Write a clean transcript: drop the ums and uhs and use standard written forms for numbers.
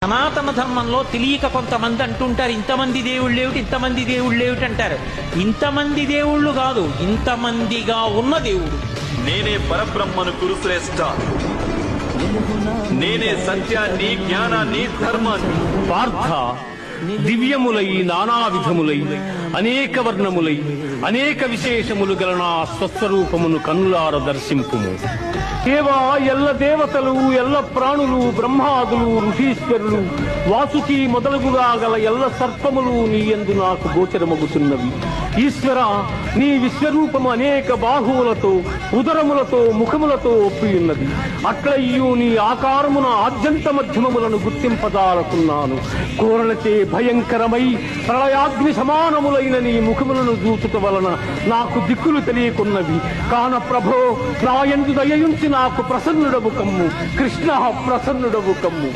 సనాతన ధర్మంలో తెలియక కొంతమంది అంటుంటారు, ఇంతమంది దేవుళ్ళు ఏమిటి, ఇంతమంది దేవుళ్ళు ఏమిటి అంటారు. ఇంతమంది దేవుళ్ళు కాదు, ఇంతమందిగా ఉన్న దేవుడు. నేనే పరబ్రహ్మను కురుశ్రేష్ఠ, నేనే సత్యాన్ని, జ్ఞానాన్ని, ధర్మాన్ని. పార్థ, దివ్యములై నానా విధములై అనేక వర్ణములై అనేక విశేషములు గల నా స్వస్వరూపమును కన్నులార దర్శింపుము. దేవా, ఎల్ల దేవతలు, ఎల్ల ప్రాణులు, బ్రహ్మాదులు, ఋషీశ్వరులు, వాసుకి మొదలగుగా గల ఎల్ల సర్పములు నీ యందు నాకు గోచరమగుతున్నవి. ఈశ్వర, నీ విశ్వరూపము అనేక బాహువులతో, ఉదరములతో, ముఖములతో ఒప్పియున్నది. అట్లయ్యూ నీ ఆకారమున ఆద్యంత మధ్యమములను గుర్తింపదాలకున్నాను. కోరలచే భయంకరమై ప్రళయాగ్ని సమానములైన నీ ముఖములను చూచుట వలన నాకు దిక్కులు తెలియకున్నవి. కాన ప్రభో, నా యందు దయయుంచి నాకు ప్రసన్నుడవు కమ్ము. కృష్ణ, ప్రసన్నుడవు కమ్ము.